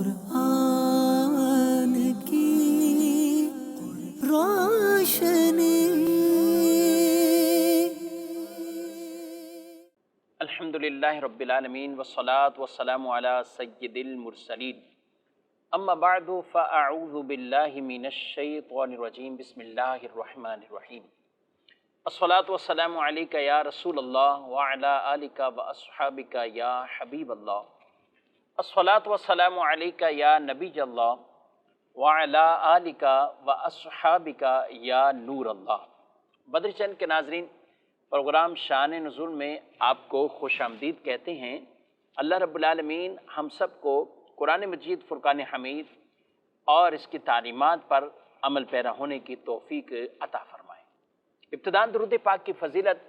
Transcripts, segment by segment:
قرآن کی روشنی۔ الحمدللہ رب العالمین والصلاة والسلام علی سید المرسلین، اما بعد فاعوذ باللہ من الشیطان الرجیم، بسم اللہ الرحمن الرحیم۔ الصلاة والسلام علیک یا رسول اللہ وعلی آلک واصحابک یا حبیب اللہ۔ الصلاة والسلام علیک یا نبی اللہ وعلی آلک واصحابک یا نور اللہ۔ بدر چند کے ناظرین، پروگرام شان نزول میں آپ کو خوش آمدید کہتے ہیں۔ اللہ رب العالمین ہم سب کو قرآن مجید فرقان حمید اور اس کی تعلیمات پر عمل پیرا ہونے کی توفیق عطا فرمائے۔ ابتداءً درود پاک کی فضیلت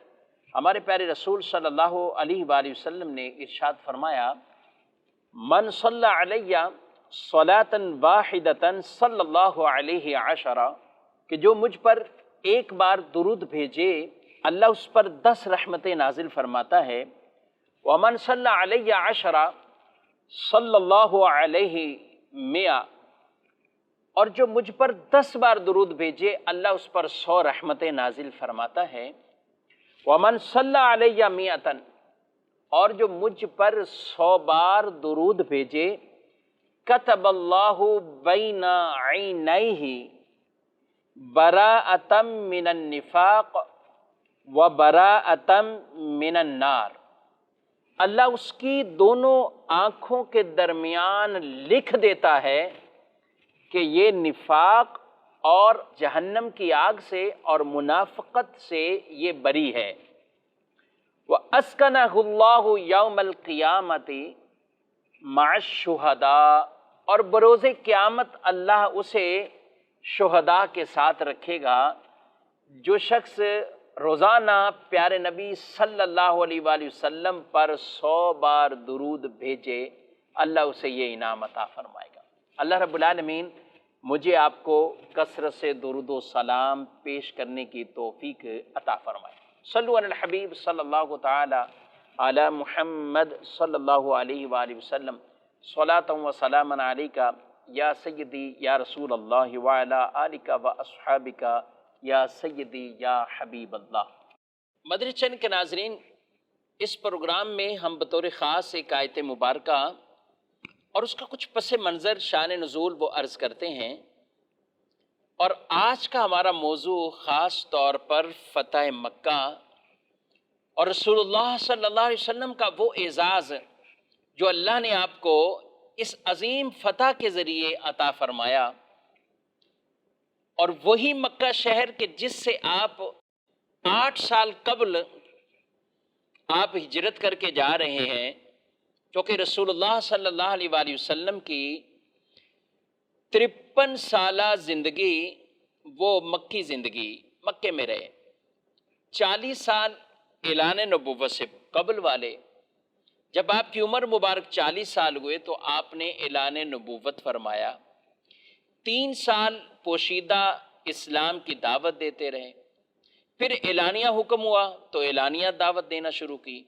ہمارے پیارے رسول صلی اللہ علیہ وآلہ وسلم نے ارشاد فرمایا، من صلی علیہ صلاۃ واحدۃ صلی اللہ علیہ عشرہ، کہ جو مجھ پر ایک بار درود بھیجے اللہ اس پر 10 رحمتیں نازل فرماتا ہے۔ ومن صلی علیہ عشرہ صلی اللہ علیہ مئہ، اور جو مجھ پر 10 بار درود بھیجے اللہ اس پر 100 رحمتیں نازل فرماتا ہے۔ ومن صلی علیہ مئۃ، اور جو مجھ پر 100 بار درود بھیجے، کتب اللہ بین عینیہ براءۃ من النفاق وبراءۃ من النار، اللہ اس کی دونوں آنکھوں کے درمیان لکھ دیتا ہے کہ یہ نفاق اور جہنم کی آگ سے اور منافقت سے یہ بری ہے۔ وَأَسْكَنَهُ اللَّهُ يَوْمَ الْقِيَامَةِ مَعَ الشُّهَدَاءِ، اور بروز قیامت اللہ اسے شہداء کے ساتھ رکھے گا۔ جو شخص روزانہ پیارے نبی صلی اللہ علیہ وآلہ وسلم پر 100 بار درود بھیجے اللہ اسے یہ انعام عطا فرمائے گا۔ اللہ رب العالمین مجھے آپ کو کثرت سے درود و سلام پیش کرنے کی توفیق عطا فرمائے۔ صلو علی الحبیب صلی اللہ تعالی علی محمد صلی اللہ علیہ وآلہ وسلم، صلاۃ و سلام علیک یا سیدی یا رسول اللہ وعلی آلک واصحابک یا سیدی یا حبیب اللہ۔ مدری چند کے ناظرین، اس پروگرام میں ہم بطور خاص ایک آیت مبارکہ اور اس کا کچھ پس منظر شان نزول وہ عرض کرتے ہیں، اور آج کا ہمارا موضوع خاص طور پر فتح مکہ اور رسول اللہ صلی اللہ علیہ وسلم کا وہ اعزاز جو اللہ نے آپ کو اس عظیم فتح کے ذریعے عطا فرمایا، اور وہی مکہ شہر کے جس سے آپ 8 سال قبل آپ ہجرت کر کے جا رہے ہیں، کیونکہ رسول اللہ صلی اللہ علیہ وآلہ وسلم کی 53 سالہ زندگی وہ مکی زندگی مکے میں رہے۔ 40 سال اعلان نبوت سے قبل والے، جب آپ کی عمر مبارک 40 سال ہوئے تو آپ نے اعلان نبوت فرمایا۔ 3 سال پوشیدہ اسلام کی دعوت دیتے رہے، پھر اعلانیہ حکم ہوا تو اعلانیہ دعوت دینا شروع کی۔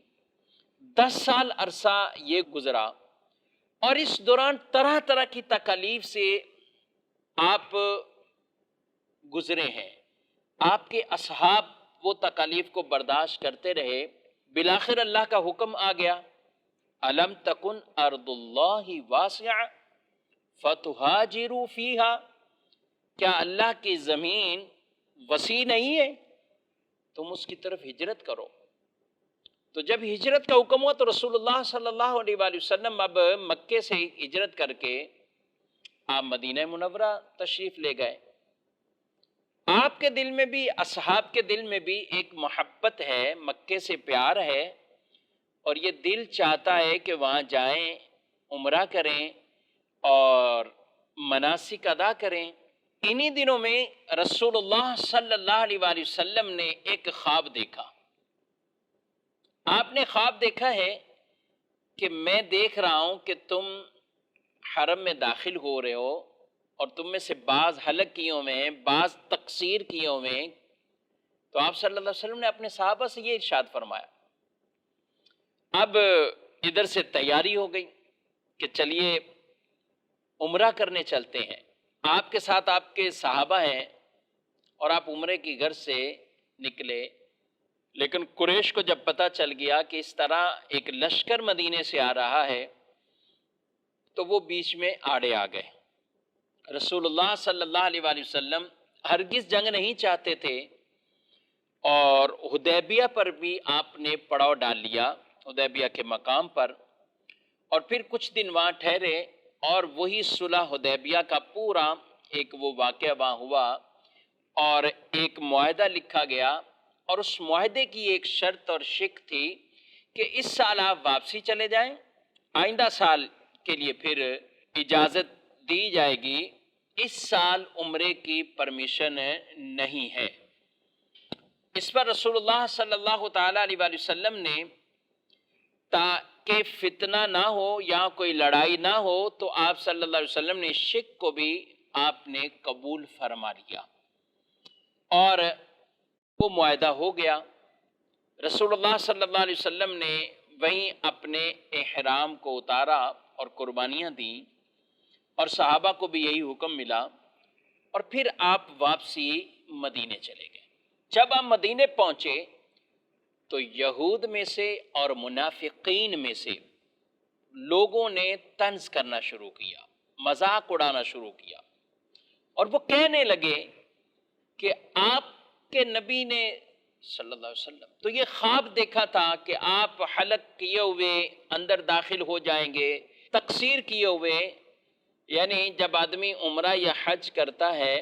10 سال عرصہ یہ گزرا، اور اس دوران طرح طرح کی تکالیف سے آپ گزرے ہیں۔ آپ کے اصحاب وہ تکالیف کو برداشت کرتے رہے۔ بالآخر اللہ کا حکم آ گیا، الم تکن ارض اللہ واسعہ فتہاجروا فیہا، کیا اللہ کی زمین وسیع نہیں ہے، تم اس کی طرف ہجرت کرو۔ تو جب ہجرت کا حکم ہوا تو رسول اللہ صلی اللہ علیہ وآلہ وسلم اب مکے سے ہجرت کر کے آپ مدینہ منورہ تشریف لے گئے۔ آپ کے دل میں بھی، اصحاب کے دل میں بھی ایک محبت ہے، مکے سے پیار ہے، اور یہ دل چاہتا ہے کہ وہاں جائیں، عمرہ کریں اور مناسک ادا کریں۔ انہی دنوں میں رسول اللہ صلی اللہ علیہ وآلہ وسلم نے ایک خواب دیکھا۔ آپ نے خواب دیکھا ہے کہ میں دیکھ رہا ہوں کہ تم حرم میں داخل ہو رہے ہو، اور تم میں سے بعض حلق کیوں میں، بعض تقصیر کیوں میں۔ تو آپ صلی اللہ علیہ وسلم نے اپنے صحابہ سے یہ ارشاد فرمایا۔ اب ادھر سے تیاری ہو گئی کہ چلیے عمرہ کرنے چلتے ہیں، آپ کے ساتھ آپ کے صحابہ ہیں اور آپ عمرے کی گھر سے نکلے، لیکن قریش کو جب پتہ چل گیا کہ اس طرح ایک لشکر مدینے سے آ رہا ہے تو وہ بیچ میں آڑے آ گئے۔ رسول اللہ صلی اللہ علیہ وآلہ وسلم ہرگز جنگ نہیں چاہتے تھے، اور حدیبیہ پر بھی آپ نے پڑاؤ ڈال لیا، حدیبیہ کے مقام پر، اور پھر کچھ دن وہاں ٹھہرے، اور وہی صلح حدیبیہ کا پورا ایک وہ واقعہ وہاں ہوا، اور ایک معاہدہ لکھا گیا، اور اس معاہدے کی ایک شرط اور شک تھی کہ اس سال آپ واپسی چلے جائیں، آئندہ سال کے لیے پھر اجازت دی جائے گی، اس سال عمرے کی پرمیشن نہیں ہے۔ اس پر رسول اللہ صلی اللہ تعالیٰ علیہ وآلہ وسلم نے تاکہ فتنہ نہ ہو یا کوئی لڑائی نہ ہو تو آپ صلی اللہ علیہ وسلم نے شک کو بھی آپ نے قبول فرما لیا، اور وہ معاہدہ ہو گیا۔ رسول اللہ صلی اللہ علیہ وسلم نے وہیں اپنے احرام کو اتارا اور قربانیاں دیں، اور صحابہ کو بھی یہی حکم ملا، اور پھر آپ واپسی مدینے چلے گئے۔ جب آپ مدینے پہنچے تو یہود میں سے اور منافقین میں سے لوگوں نے طنز کرنا شروع کیا، مذاق اڑانا شروع کیا، اور وہ کہنے لگے کہ آپ کے نبی نے صلی اللہ علیہ وسلم تو یہ خواب دیکھا تھا کہ آپ حلق کیے ہوئے اندر داخل ہو جائیں گے، تقصیر کیے ہوئے، یعنی جب آدمی عمرہ یا حج کرتا ہے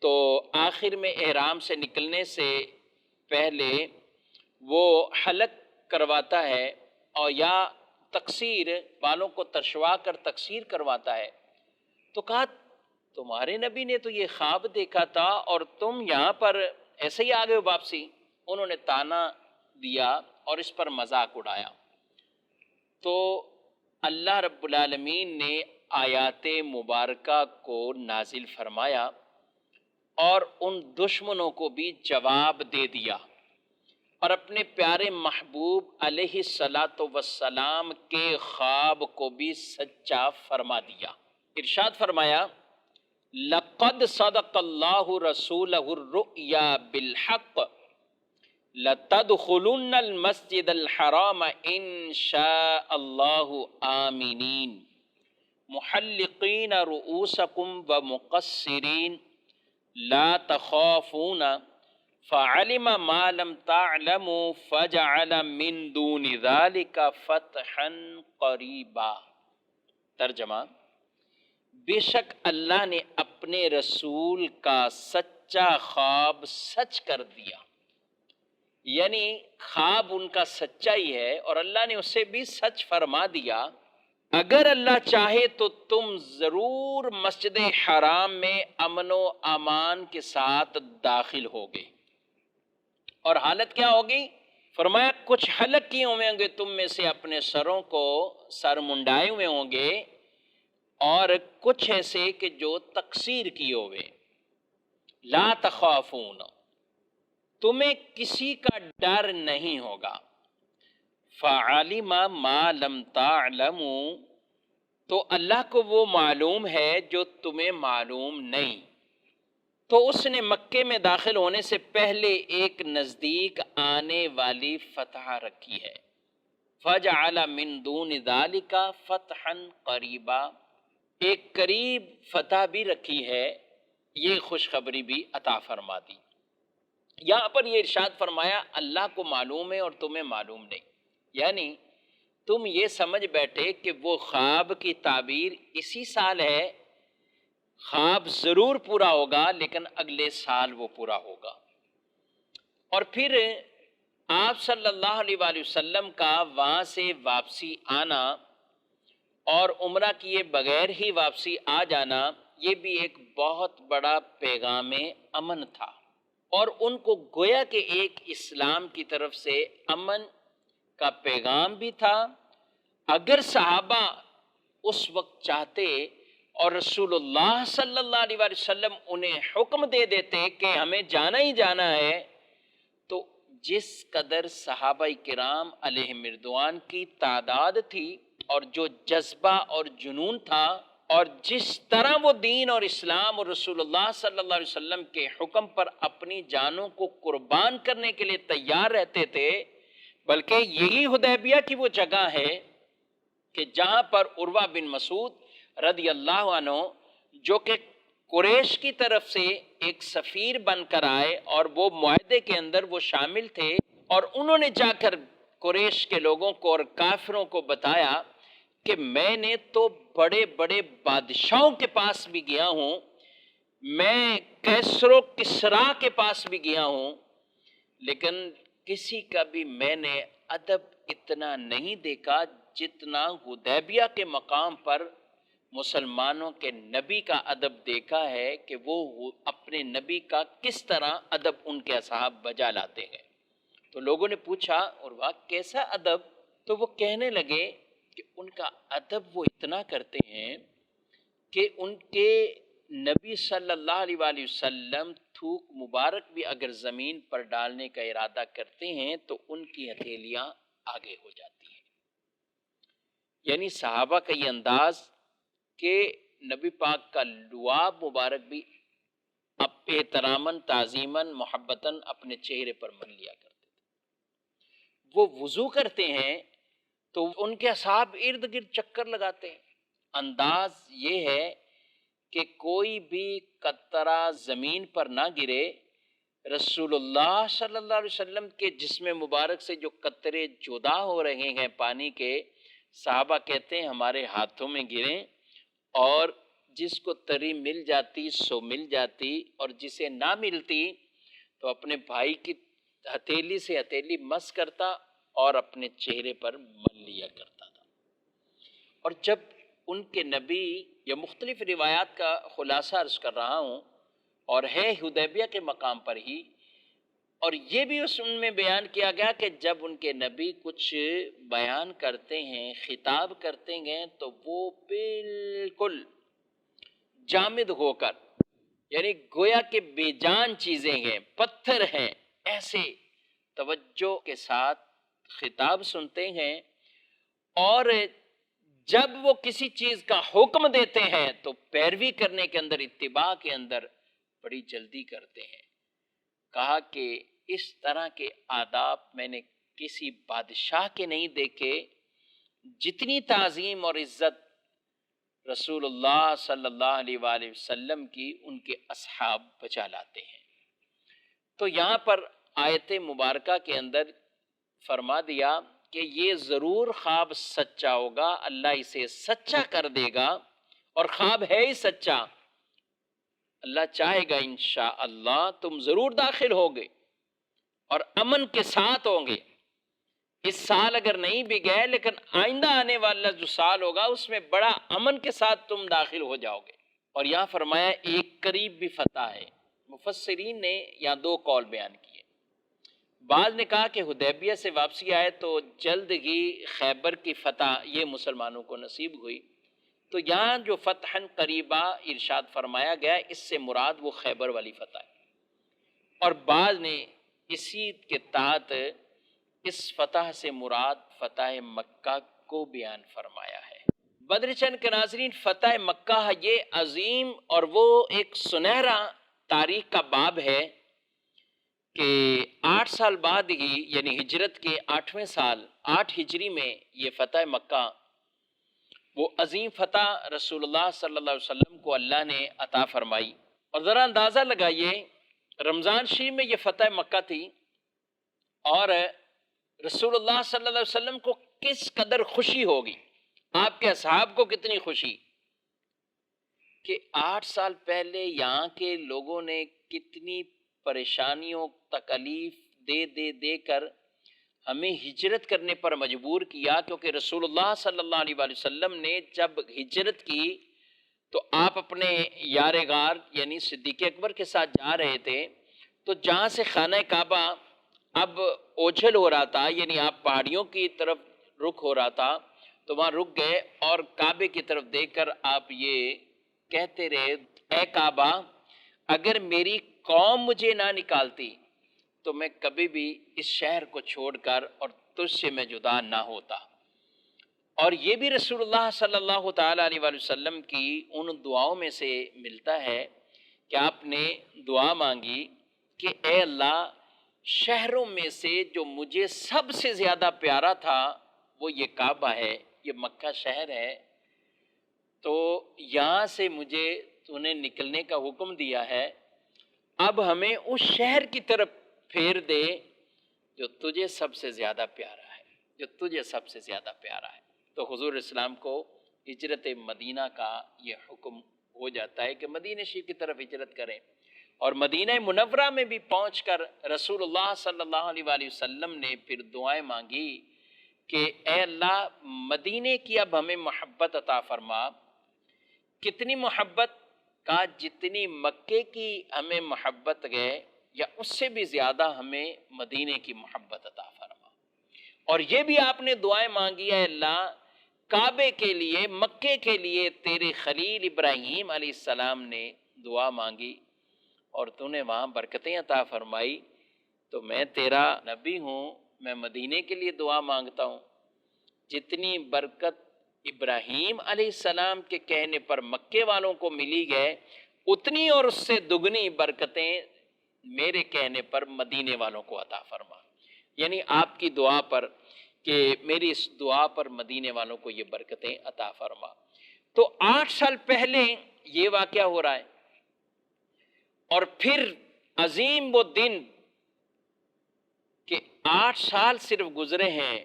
تو آخر میں احرام سے نکلنے سے پہلے وہ حلق کرواتا ہے، اور یا تقصیر، بالوں کو ترشوا کر تقصیر کرواتا ہے۔ تو کہا تمہارے نبی نے تو یہ خواب دیکھا تھا اور تم یہاں پر ایسے ہی آ گئے ہو واپسی۔ انہوں نے طعنہ دیا اور اس پر مذاق اڑایا۔ تو اللہ رب العالمین نے آیات مبارکہ کو نازل فرمایا اور ان دشمنوں کو بھی جواب دے دیا، اور اپنے پیارے محبوب علیہ الصلاۃ والسلام کے خواب کو بھی سچا فرما دیا۔ ارشاد فرمایا لقد صدق اللہ رسولہ الرؤیا بالحق لتدخلن المسجد الحرام ان شاء اللہ آمنین محلقین رؤوسکم ومقصرین لا تخافون فعلم ما لم تعلموا فجعل من دون ذلك فتحا قریبا۔ ترجمہ، بے شک اللہ نے اپنے رسول کا سچا خواب سچ کر دیا، یعنی خواب ان کا سچا ہی ہے اور اللہ نے اسے بھی سچ فرما دیا۔ اگر اللہ چاہے تو تم ضرور مسجد حرام میں امن و امان کے ساتھ داخل ہوگے، اور حالت کیا ہوگی؟ فرمایا کچھ حلق کیے ہوئے ہوں گے تم میں سے، اپنے سروں کو سر منڈائے ہوئے ہوں گے، اور کچھ ایسے کہ جو تقصیر کیے ہوئے۔ لا تخافون، تمہیں کسی کا ڈر نہیں ہوگا۔ فعلم ما لم تعلموا، تو اللہ کو وہ معلوم ہے جو تمہیں معلوم نہیں۔ تو اس نے مکے میں داخل ہونے سے پہلے ایک نزدیک آنے والی فتح رکھی ہے۔ فجعل من دون ذالک فتحا قریبا، ایک قریب فتح بھی رکھی ہے، یہ خوشخبری بھی عطا فرما دی۔ یہاں پر یہ ارشاد فرمایا اللہ کو معلوم ہے اور تمہیں معلوم نہیں، یعنی تم یہ سمجھ بیٹھے کہ وہ خواب کی تعبیر اسی سال ہے، خواب ضرور پورا ہوگا لیکن اگلے سال وہ پورا ہوگا۔ اور پھر آپ صلی اللہ علیہ وآلہ وسلم کا وہاں سے واپسی آنا اور عمرہ کیے بغیر ہی واپسی آ جانا، یہ بھی ایک بہت بڑا پیغام امن تھا، اور ان کو گویا کہ ایک اسلام کی طرف سے امن کا پیغام بھی تھا۔ اگر صحابہ اس وقت چاہتے اور رسول اللہ صلی اللہ علیہ وآلہ وسلم انہیں حکم دے دیتے کہ ہمیں جانا ہی جانا ہے، تو جس قدر صحابہ کرام علیہم رضوان کی تعداد تھی اور جو جذبہ اور جنون تھا، اور جس طرح وہ دین اور اسلام اور رسول اللہ صلی اللہ علیہ وسلم کے حکم پر اپنی جانوں کو قربان کرنے کے لیے تیار رہتے تھے، بلکہ یہی حدیبیہ کی وہ جگہ ہے کہ جہاں پر عروہ بن مسعود رضی اللہ عنہ جو کہ قریش کی طرف سے ایک سفیر بن کر آئے اور وہ معاہدے کے اندر وہ شامل تھے، اور انہوں نے جا کر قریش کے لوگوں کو اور کافروں کو بتایا کہ میں نے تو بڑے بڑے بادشاہوں کے پاس بھی گیا ہوں، میں کیسر و کسریٰ کے پاس بھی گیا ہوں، لیکن کسی کا بھی میں نے ادب اتنا نہیں دیکھا جتنا حدیبیہ کے مقام پر مسلمانوں کے نبی کا ادب دیکھا ہے کہ وہ اپنے نبی کا کس طرح ادب ان کے اصحاب بجا لاتے ہیں۔ تو لوگوں نے پوچھا اور وہ کیسا ادب؟ تو وہ کہنے لگے کہ ان کا ادب وہ اتنا کرتے ہیں کہ ان کے نبی صلی اللہ علیہ وآلہ وسلم تھوک مبارک بھی اگر زمین پر ڈالنے کا ارادہ کرتے ہیں تو ان کی ہتھیلیاں آگے ہو جاتی ہیں۔ یعنی صحابہ کا یہ انداز کہ نبی پاک کا لعاب مبارک بھی احتراماً تعظیماً محبتاً اپنے چہرے پر من لیا کرتے تھے۔ وہ وضو کرتے ہیں تو ان کے اصحاب ارد گرد چکر لگاتے ہیں۔ انداز یہ ہے کہ کوئی بھی قطرہ زمین پر نہ گرے، رسول اللہ صلی اللہ علیہ وسلم کے جسم مبارک سے جو قطرے جدا ہو رہے ہیں پانی کے، صحابہ کہتے ہیں ہمارے ہاتھوں میں گریں، اور جس کو تری مل جاتی سو مل جاتی، اور جسے نہ ملتی تو اپنے بھائی کی ہتھیلی سے ہتھیلی مس کرتا اور اپنے چہرے پر مل لیا کرتا تھا۔ اور جب ان کے نبی، یا مختلف روایات کا خلاصہ عرض کر رہا ہوں، اور ہے حدیبیہ کے مقام پر ہی، اور یہ بھی اس ان میں بیان کیا گیا کہ جب ان کے نبی کچھ بیان کرتے ہیں، خطاب کرتے ہیں، تو وہ بالکل جامد ہو کر، یعنی گویا کہ بے جان چیزیں ہیں، پتھر ہیں، ایسے توجہ کے ساتھ خطاب سنتے ہیں، اور جب وہ کسی چیز کا حکم دیتے ہیں تو پیروی کرنے کے اندر، اتباع کے اندر بڑی جلدی کرتے ہیں۔ کہا کہ اس طرح کے آداب میں نے کسی بادشاہ کے نہیں دیکھے، جتنی تعظیم اور عزت رسول اللہ صلی اللہ علیہ وآلہ وسلم کی ان کے اصحاب بچا لاتے ہیں۔ تو یہاں پر آیت مبارکہ کے اندر فرما دیا کہ یہ ضرور خواب سچا ہوگا، اللہ اسے سچا کر دے گا، اور خواب ہے ہی سچا، اللہ چاہے گا انشاءاللہ تم ضرور داخل ہوگے اور امن کے ساتھ ہوں گے۔ اس سال اگر نہیں بھی گئے، لیکن آئندہ آنے والا جو سال ہوگا اس میں بڑا امن کے ساتھ تم داخل ہو جاؤ گے۔ اور یہاں فرمایا ایک قریب بھی فتح ہے۔ مفسرین نے یہاں دو قول بیان کیے۔ بعض نے کہا کہ حدیبیہ سے واپسی آئے تو جلد ہی خیبر کی فتح یہ مسلمانوں کو نصیب ہوئی، تو یہاں جو فتح قریبہ ارشاد فرمایا گیا اس سے مراد وہ خیبر والی فتح ہے۔ اور بعض نے اسی کے تحت اس فتح سے مراد فتح مکہ کو بیان فرمایا ہے۔ بدر چند کے ناظرین، فتح مکہ یہ عظیم اور وہ ایک سنہرا تاریخ کا باب ہے کہ 8 سال بعد ہی، یعنی ہجرت کے 8ویں سال 8 ہجری میں یہ فتح مکہ، وہ عظیم فتح رسول اللہ صلی اللہ علیہ وسلم کو اللہ نے عطا فرمائی۔ اور ذرا اندازہ لگائیے، رمضان شریف میں یہ فتح مکہ تھی، اور رسول اللہ صلی اللہ علیہ وسلم کو کس قدر خوشی ہوگی، آپ کے اصحاب کو کتنی خوشی کہ 8 سال پہلے یہاں کے لوگوں نے کتنی پریشانیوں تکلیف دے کر ہمیں ہجرت کرنے پر مجبور کیا، کیونکہ رسول اللہ صلی اللہ علیہ وآلہ وسلم نے جب ہجرت کی تو آپ اپنے یار غار یعنی صدیق اکبر کے ساتھ جا رہے تھے، تو جہاں سے خانہ کعبہ اب اوجھل ہو رہا تھا، یعنی آپ پہاڑیوں کی طرف رخ ہو رہا تھا، تو وہاں رک گئے اور کعبے کی طرف دیکھ کر آپ یہ کہتے رہے، اے کعبہ اگر میری قوم مجھے نہ نکالتی تو میں کبھی بھی اس شہر کو چھوڑ کر اور تجھ سے میں جدا نہ ہوتا۔ اور یہ بھی رسول اللہ صلی اللہ تعالیٰ علیہ وآلہ وسلم کی ان دعاؤں میں سے ملتا ہے کہ آپ نے دعا مانگی کہ اے اللہ، شہروں میں سے جو مجھے سب سے زیادہ پیارا تھا وہ یہ کعبہ ہے، یہ مکہ شہر ہے، تو یہاں سے مجھے تو نے نکلنے کا حکم دیا ہے، اب ہمیں اس شہر کی طرف پھیر دے جو تجھے سب سے زیادہ پیارا ہے، جو تجھے سب سے زیادہ پیارا ہے۔ تو حضور اسلام کو ہجرت مدینہ کا یہ حکم ہو جاتا ہے کہ مدینہ شریف کی طرف ہجرت کریں، اور مدینہ منورہ میں بھی پہنچ کر رسول اللہ صلی اللہ علیہ وآلہ وسلم نے پھر دعائیں مانگی کہ اے اللہ، مدینے کی اب ہمیں محبت عطا فرما۔ کتنی محبت؟ کا جتنی مکے کی ہمیں محبت گئے یا اس سے بھی زیادہ ہمیں مدینے کی محبت عطا فرما۔ اور یہ بھی آپ نے دعائیں مانگی ہے اللہ، کعبے کے لیے، مکے کے لیے تیرے خلیل ابراہیم علیہ السلام نے دعا مانگی اور تو نے وہاں برکتیں عطا فرمائی، تو میں تیرا نبی ہوں، میں مدینے کے لیے دعا مانگتا ہوں۔ جتنی برکت ابراہیم علیہ السلام کے کہنے پر مکے والوں کو ملی گئے، اتنی اور اس سے دگنی برکتیں میرے کہنے پر مدینے والوں کو عطا فرما۔ یعنی آپ کی دعا پر، کہ میری اس دعا پر مدینے والوں کو یہ برکتیں عطا فرما۔ تو 8 سال پہلے یہ واقعہ ہو رہا ہے، اور پھر عظیم وہ دن کہ 8 سال صرف گزرے ہیں،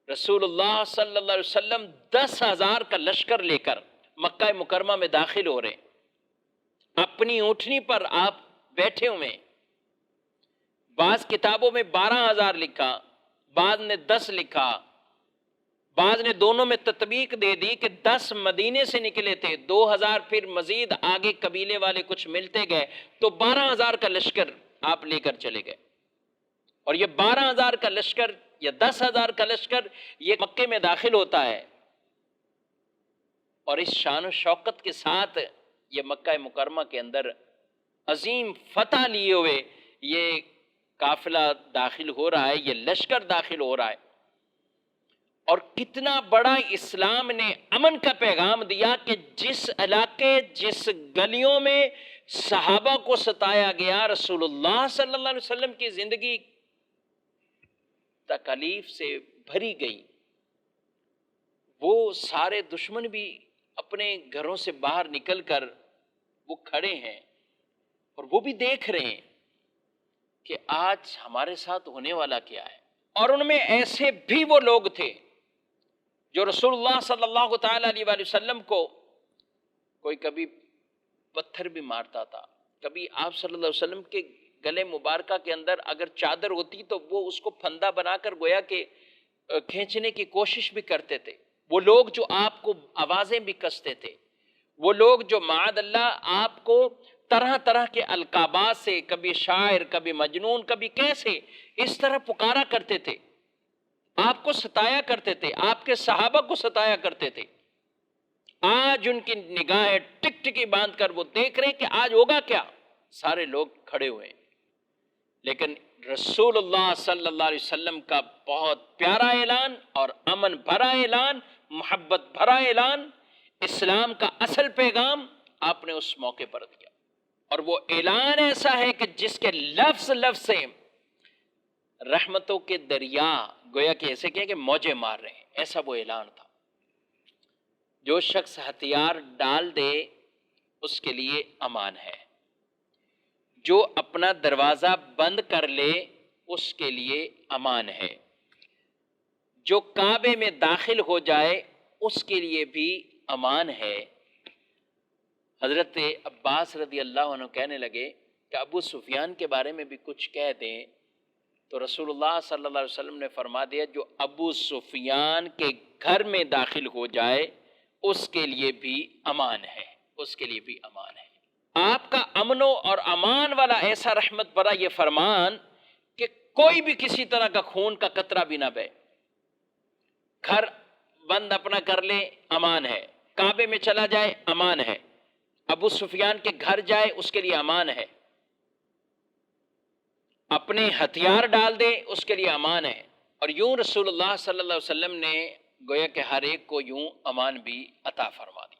رسول اللہ صلی اللہ علیہ وسلم 10,000 کا لشکر لے کر مکہ مکرمہ میں داخل ہو رہے، اپنی اونٹنی پر آپ بیٹھے ہوئے۔ بعض کتابوں میں 12,000 لکھا، بعض نے 10 لکھا، بعض نے دونوں میں تطبیق دے دی کہ 10 مدینے سے نکلے تھے، 2,000 پھر مزید آگے قبیلے والے کچھ ملتے گئے، تو 12,000 کا لشکر آپ لے کر چلے گئے۔ اور یہ 12,000 کا لشکر یا 10,000 کا لشکر یہ مکے میں داخل ہوتا ہے، اور اس شان و شوکت کے ساتھ یہ مکہ مکرمہ کے اندر عظیم فتح لیے ہوئے یہ قافلہ داخل ہو رہا ہے، یہ لشکر داخل ہو رہا ہے۔ اور کتنا بڑا اسلام نے امن کا پیغام دیا کہ جس علاقے، جس گلیوں میں صحابہ کو ستایا گیا، رسول اللہ صلی اللہ علیہ وسلم کی زندگی تکلیف سے بھری گئی، وہ سارے دشمن بھی اپنے گھروں سے باہر نکل کر وہ کھڑے ہیں اور وہ بھی دیکھ رہے ہیں کہ آج ہمارے ساتھ ہونے والا کیا ہے۔ اور ان میں ایسے بھی وہ لوگ تھے جو رسول اللہ صلی اللہ تعالیٰ علیہ وآلہ وسلم کو کوئی کبھی پتھر بھی مارتا تھا، کبھی آپ صلی اللہ علیہ وسلم کے گلے مبارکہ کے اندر اگر چادر ہوتی تو وہ اس کو پھندا بنا کر گویا کہ کھینچنے کی کوشش بھی کرتے تھے۔ وہ لوگ جو آپ کو آوازیں بھی کستے تھے، وہ لوگ جو معاذ اللہ آپ کو طرح طرح کے القابات سے، کبھی شاعر، کبھی مجنون، کبھی کیسے، اس طرح پکارا کرتے تھے، آپ کو ستایا کرتے تھے، آپ کے صحابہ کو ستایا کرتے تھے، آج ان کی نگاہیں ٹک ٹکی باندھ کر وہ دیکھ رہے ہیں کہ آج ہوگا کیا۔ سارے لوگ کھڑے ہوئے ہیں، لیکن رسول اللہ صلی اللہ علیہ وسلم کا بہت پیارا اعلان اور امن بھرا اعلان، محبت بھرا اعلان، اسلام کا اصل پیغام آپ نے اس موقع پر دیا۔ اور وہ اعلان ایسا ہے کہ جس کے لفظ لفظ سے رحمتوں کے دریا گویا کہ ایسے کہیں کہ موجیں مار رہے ہیں، ایسا وہ اعلان تھا۔ جو شخص ہتھیار ڈال دے اس کے لیے امان ہے، جو اپنا دروازہ بند کر لے اس کے لیے امان ہے، جو کعبے میں داخل ہو جائے اس کے لیے بھی امان ہے۔ حضرت عباس رضی اللہ عنہ کہنے لگے کہ ابو سفیان کے بارے میں بھی کچھ کہہ دیں، تو رسول اللہ صلی اللہ علیہ وسلم نے فرما دیا جو ابو سفیان کے گھر میں داخل ہو جائے اس کے لیے بھی امان ہے، اس کے لیے بھی امان ہے۔ آپ کا امن اور امان والا ایسا رحمت بھرا یہ فرمان کہ کوئی بھی کسی طرح کا خون کا قطرہ بھی نہ بہے، گھر بند اپنا کر لے امان ہے، کعبے میں چلا جائے امان ہے، ابو سفیان کے گھر جائے اس کے لیے امان ہے، اپنے ہتھیار ڈال دے اس کے لیے امان ہے۔ اور یوں رسول اللہ صلی اللہ علیہ وسلم نے گویا کہ ہر ایک کو یوں امان بھی عطا فرما دیا۔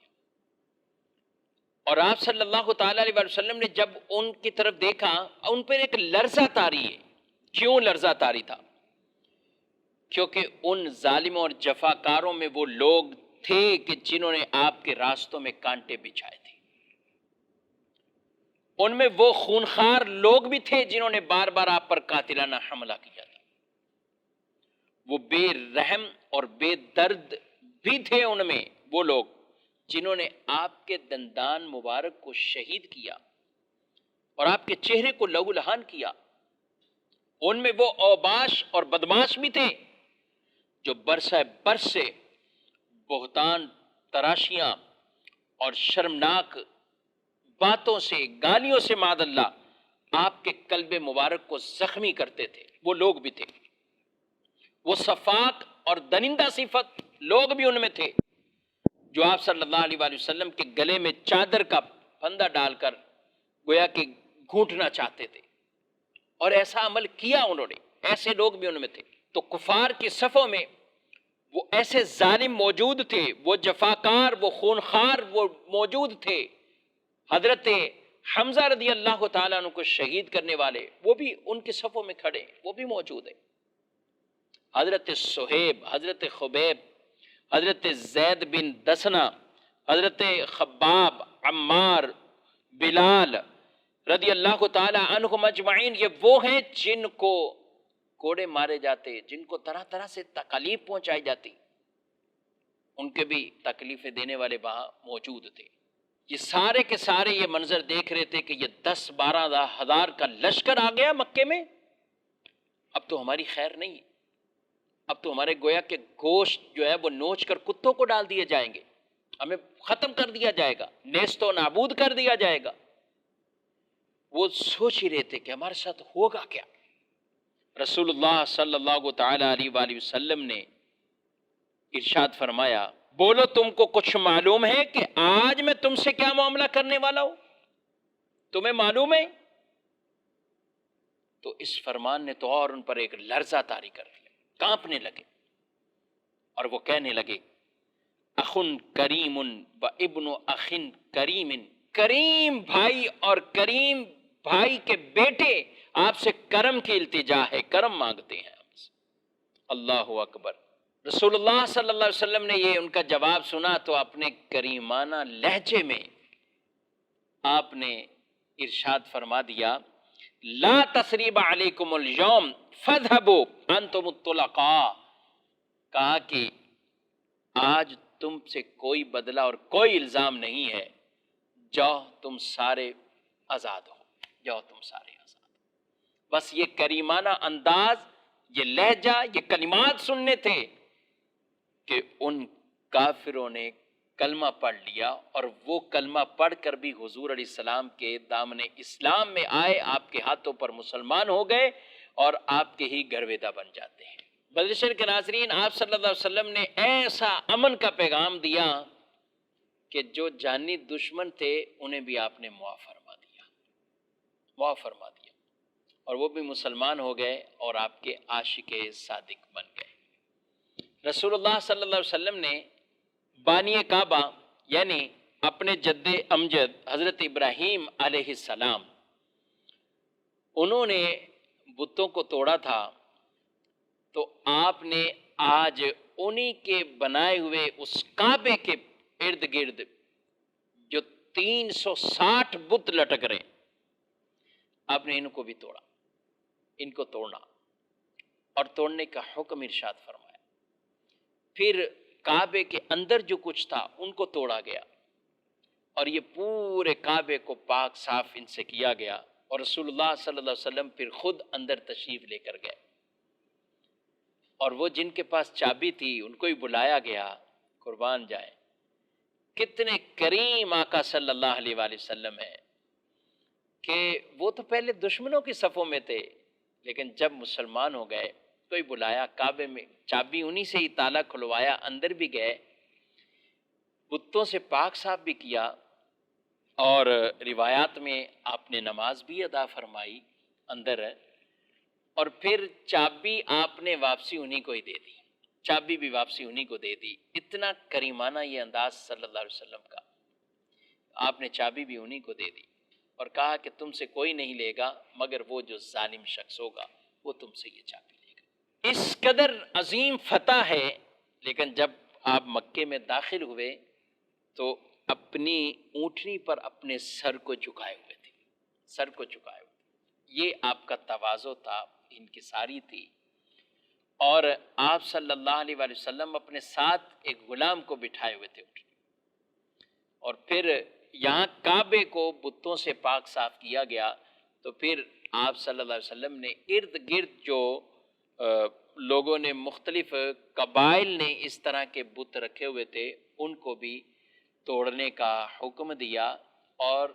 اور آپ صلی اللہ تعالی علیہ وسلم نے جب ان کی طرف دیکھا، ان پر ایک لرزہ طاری ہے۔ کیوں لرزہ طاری تھا؟ کیونکہ ان ظالموں اور جفاکاروں میں وہ لوگ تھے کہ جنہوں نے آپ کے راستوں میں کانٹے بچھائے تھے، ان میں وہ خونخوار لوگ بھی تھے جنہوں نے بار بار آپ پر قاتلانہ حملہ کیا تھا، وہ بے رحم اور بے درد بھی تھے ان میں وہ لوگ جنہوں نے آپ کے دندان مبارک کو شہید کیا اور آپ کے چہرے کو لہو لہان کیا۔ ان میں وہ اوباش اور بدماش بھی تھے جو برسہ برس سے بہتان تراشیاں اور شرمناک باتوں سے، گالیوں سے معاذ اللہ آپ کے قلب مبارک کو زخمی کرتے تھے، وہ لوگ بھی تھے۔ وہ صفاق اور درندہ صفت لوگ بھی ان میں تھے جو آپ صلی اللہ علیہ وآلہ وسلم کے گلے میں چادر کا پھندا ڈال کر گویا کہ گھونٹنا چاہتے تھے، اور ایسا عمل کیا انہوں نے، ایسے لوگ بھی ان میں تھے۔ تو کفار کی صفوں میں وہ ایسے ظالم موجود تھے، وہ جفاکار، وہ خونخوار وہ موجود تھے۔ حضرت حمزہ رضی اللہ تعالیٰ عنہ کو شہید کرنے والے وہ بھی ان کی صفوں میں کھڑے، وہ بھی موجود ہیں۔ حضرت صہیب، حضرت خبیب، حضرت زید بن دسنہ، حضرت خباب، عمار، بلال رضی اللہ تعالی عنہم اجمعین، یہ وہ ہیں جن کو کوڑے مارے جاتے، جن کو طرح طرح سے تکالیف پہنچائی جاتی، ان کے بھی تکلیفیں دینے والے وہاں موجود تھے۔ یہ سارے کے سارے یہ منظر دیکھ رہے تھے کہ یہ 10-12 ہزار کا لشکر آ گیا مکے میں، اب تو ہماری خیر نہیں، اب تو ہمارے گویا کہ گوشت جو ہے وہ نوچ کر کتوں کو ڈال دیے جائیں گے، ہمیں ختم کر دیا جائے گا، نیست و نابود کر دیا جائے گا۔ وہ سوچ ہی رہے تھے کہ ہمارے ساتھ ہوگا کیا۔ رسول اللہ صلی اللہ تعالی علیہ وآلہ وسلم نے ارشاد فرمایا، بولو تم کو کچھ معلوم ہے کہ آج میں تم سے کیا معاملہ کرنے والا ہوں؟ تمہیں معلوم ہے؟ تو اس فرمان نے تو اور ان پر ایک لرزہ طاری کر دیا، کانپنے لگے اور وہ کہنے لگے، اخن کریم و ابن اخن کریم، کریم بھائی اور کریم بھائی کے بیٹے آپ سے کرم کی التجا ہے، کرم مانگتے ہیں آپ سے۔ اللہ اکبر۔ رسول اللہ صلی اللہ علیہ وسلم نے یہ ان کا جواب سنا تو اپنے کریمانہ لہجے میں آپ نے ارشاد فرما دیا، لا تثریب علیکم اليوم فاذهبوا انتم الطلقاء، کہا کہ آج تم سے کوئی بدلہ اور کوئی الزام نہیں ہے، جاؤ تم سارے آزاد ہو، جاؤ تم سارے آزاد ہو۔ بس یہ کریمانہ انداز، یہ لہجہ، یہ کلمات سننے تھے کہ ان کافروں نے کلمہ پڑھ لیا، اور وہ کلمہ پڑھ کر بھی حضور علیہ السلام کے دامن اسلام میں آئے، آپ کے ہاتھوں پر مسلمان ہو گئے اور آپ کے ہی گرویدہ بن جاتے ہیں۔ بدر کے ناظرین، آپ صلی اللہ علیہ وسلم نے ایسا امن کا پیغام دیا کہ جو جانی دشمن تھے انہیں بھی آپ نے معاف فرما دیا، معاف فرما دیا، اور وہ بھی مسلمان ہو گئے اور آپ کے عاشق صادق بن گئے۔ رسول اللہ صلی اللہ علیہ وسلم نے بانی کعبہ یعنی اپنے جد امجد حضرت ابراہیم علیہ السلام، انہوں نے بتوں کو توڑا تھا، تو آپ نے آج انہی کے بنائے ہوئے اس کعبے کے ارد گرد جو 360 بت لٹک رہے، آپ نے ان کو بھی توڑا، ان کو توڑنا اور توڑنے کا حکم ارشاد فرمایا۔ پھر کعبے کے اندر جو کچھ تھا ان کو توڑا گیا، اور یہ پورے کعبے کو پاک صاف ان سے کیا گیا، اور رسول اللہ صلی اللہ علیہ وسلم پھر خود اندر تشریف لے کر گئے، اور وہ جن کے پاس چابی تھی ان کو ہی بلایا گیا۔ قربان جائیں، کتنے کریم آقا صلی اللہ علیہ وآلہ وسلم ہیں کہ وہ تو پہلے دشمنوں کی صفوں میں تھے، لیکن جب مسلمان ہو گئے تو ہی بلایا، کعبے میں چابی انہی سے ہی تالا کھلوایا، اندر بھی گئے، بتوں سے پاک صاف بھی کیا، اور روایات میں آپ نے نماز بھی ادا فرمائی اندر، اور پھر چابی آپ نے واپسی انہی کو ہی دے دی۔ چابی بھی واپسی انہی کو دے دی۔ اتنا کریمانہ یہ انداز صلی اللہ علیہ وسلم کا، آپ نے چابی بھی انہی کو دے دی اور کہا کہ تم سے کوئی نہیں لے گا مگر وہ جو ظالم شخص ہوگا وہ تم سے یہ چابی لے گا۔ اس قدر عظیم فتح ہے، لیکن جب آپ مکے میں داخل ہوئے تو اپنی اونٹنی پر اپنے سر کو جھکائے ہوئے تھے، سر کو جھکائے ہوئے تھے۔ یہ آپ کا تواضع تھا، انکساری تھی۔ اور آپ صلی اللہ علیہ وآلہ وسلم اپنے ساتھ ایک غلام کو بٹھائے ہوئے تھے اونٹنی، اور پھر یہاں کعبے کو بتوں سے پاک صاف کیا گیا، تو پھر آپ صلی اللہ علیہ وسلم نے ارد گرد جو لوگوں نے، مختلف قبائل نے اس طرح کے بت رکھے ہوئے تھے، ان کو بھی توڑنے کا حکم دیا، اور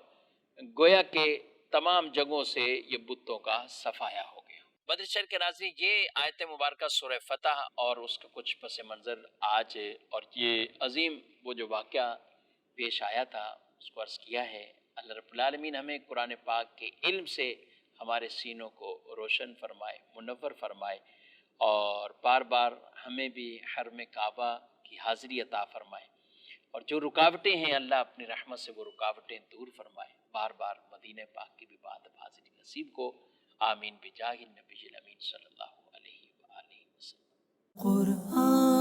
گویا کہ تمام جگہوں سے یہ بتوں کا صفایا ہو گیا۔ بدر شریف کے ناظرین، یہ آیت مبارکہ سورہ فتح اور اس کے کچھ پس منظر آج اور یہ عظیم وہ جو واقعہ پیش آیا تھا اس کو عرض کیا ہے۔ اللہ رب العالمین ہمیں قرآن پاک کے علم سے ہمارے سینوں کو روشن فرمائے، منور فرمائے، اور بار بار ہمیں بھی حرم کعبہ کی حاضری عطا فرمائے، اور جو رکاوٹیں ہیں اللہ اپنی رحمت سے وہ رکاوٹیں دور فرمائے، بار بار مدینہ پاک کی بھی بات حاضری نصیب کو، آمین بجاہ النبی الامین صلی اللہ علیہ وآلہ وسلم۔ قرآن